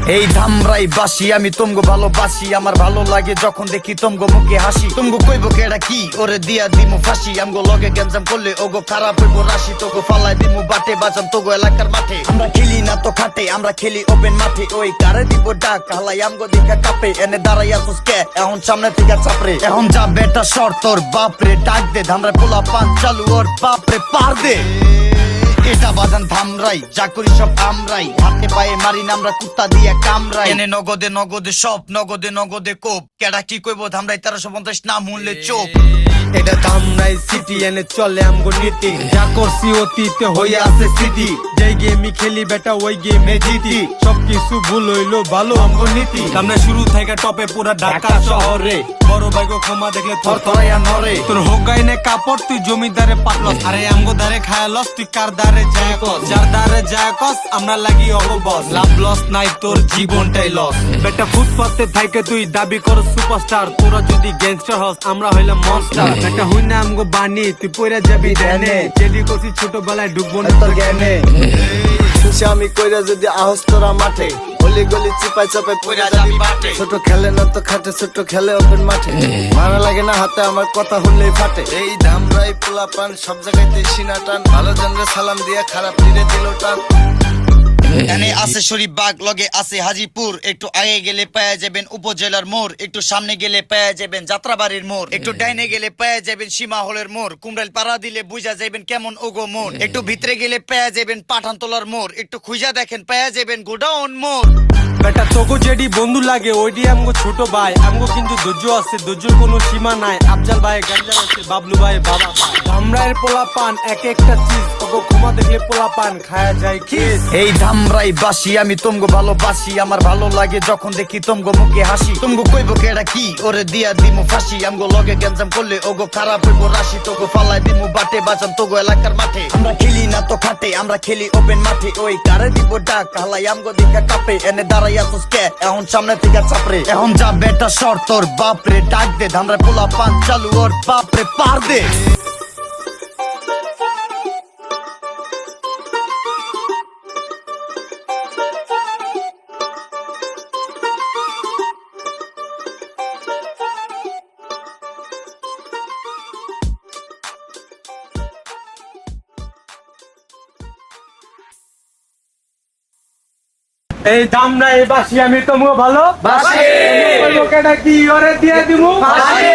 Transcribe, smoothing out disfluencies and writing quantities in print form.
এই ধামরাই বাসি আমি তুমগো ভালোবাসি, আমার ভালো লাগে যখন দেখি তুমগো মুখে হাসি। তুমগো কইবো কেডা কি ওরে দিয়া দিমু ফাঁসি, আমগো লগে গেঞ্জাম করলে ওগো খারাপ হইবো রাশি। তোগো ফালাই দিমু বাটে বাজাম তোগো এলাকার মাঠে। আমরা খেলি না তো খাটে, আমরা খেলি ওপেন মাঠে। ওই কারে দিব ডাক হালাই আমগো দিকে কাপে, এনে দাঁড়াইয়া সুস্কে এখন সামনে থেকে চাপরে। এখন যা বেটা সর তোর বাপরে ডাক দে, ধামরা পোলা পান চালু ওর বাপরে পার দে। এটা বাজান ধামরাই, যা করি সব আমরাই, হাতে পায়ে মারি না আমরা কুত্তা দিয়ে কামরাই। এনে নগদে নগদে সব, নগদে নগদে কোপ, কেডা কি কইবো ধামরাই 1350 না মূল্যে চোপ। এটা ধামরাই সিটি, এনে চলে আমগো নীতি, যা করছি অতীতে হয়ে আছে স্মৃতি। যেই গেমই খেলি বেটা ওই গেমে জিতি, সবকিছু ভুল হইলো ভালো আমগো নীতি। সামনে শুরু থেকে টপে পুরা ঢাকা শহরে, বড় ভাইগো ক্ষমা দেখলে থর থরথরাইয়া নরে। তোর হোগাইনে কাপড় তুই জমিদারে পাটলস, আরে আমগো দারে খায়ালস তুই কার দারে যায় কস, যার দারে যায় কস আমরা লাগি অগো বস। লাভ লস নাই তোর জীবনটাই লস। বেটা ফুটপাতে থাইকে তুই দাবি কর সুপারস্টার, তোরা যদি গ্যাংস্টার হস আমরা হইলাম মনস্টার। বেটা হই না আমগো বানি তুই পয়রা যাবি ধ্যানে, যেদি করছি ছোটবেলায় ঢুকবো না তোর জ্ঞানে। আমি কইরা যদি আহস তোরা মাঠে, গলি গলি চিপাই চাপাই পয়রা যাবি বাটে। ছোট খেলে না তো খাটে, ছোট খেলে ওপেন মাঠে, মারা লাগে না হাতে আমার কথা হলেই ফাটে। এই ধামরাই পোলা পান সব জায়গাতে সিনা টান, ভালো জনরে সালাম দিয়ে খারাপ নিরে দিল টান। এনে আছে শরীফবাগ, লগে আছে হাজিপুর, একটু আগে গেলে পাওয়া যাবেন উপজেলার মোড়, একটু সামনে গেলে পাওয়া যাবেন যাত্রাবাড়ির মোড়, একটু ডাইনে গেলে পাওয়া যাবেন সীমা হলের মোড়, কুমড়াল পাড়া দিলে বুঝা যাবেন কেমন ওগো মোড়, একটু ভিতরে গেলে পাওয়া যাবেন পাঠানতলার মোড়, একটু খুঁজা দেখেন পাওয়া যাবেন গোডাউন মোড়। বেটা তোগো যেডি বন্ধু লাগে ওইডি আমগো ছোট ভাই, আমগো কিন্তু ধৈর্য আছে, ধৈর্যের কোনো সীমা নাই। আফজাল ভাই গাঞ্জা আছে, বাবলু ভাই বাবা। ধামরাইয়ের পোলা পান এক একটা চিজ, ওগো ক্ষমা দেখলে পোলা পান খায়া যায় কিস। এই ধামরাই বাসি আমি তুমগো ভালোবাসি, আমার ভালো লাগে যখন দেখি তুমগো মুখে হাসি। তুমগো কইবো কেডা কি ওরে দিয়া দিমু ফাঁসি, আমগো লগে গেঞ্জাম করলে ওগো খারাপ হইবো রাশি। তোগো ফালাই দিমু বাটে বাজাম তোগো এলাকার মাঠে। আমরা খেলি না তো খাটে, আমরা খেলি ওপেন মাঠে। ওই কারে দিব ডাক হালাই আমগো দিকে কাপে, এনে দাঁড়াইয়া সুস্কে এখন সামনে থেকে চাপরে। এখন যা বেটা সর তোর বাপরে ডাক দে, ধামরা পোলা পান চালু ওর বাপরে পার দে। এই ধামরাই বাসি আমি তোমগো ভালো বাসি। কেডা কি ওরে দিয়ে দিমু ফাঁসি।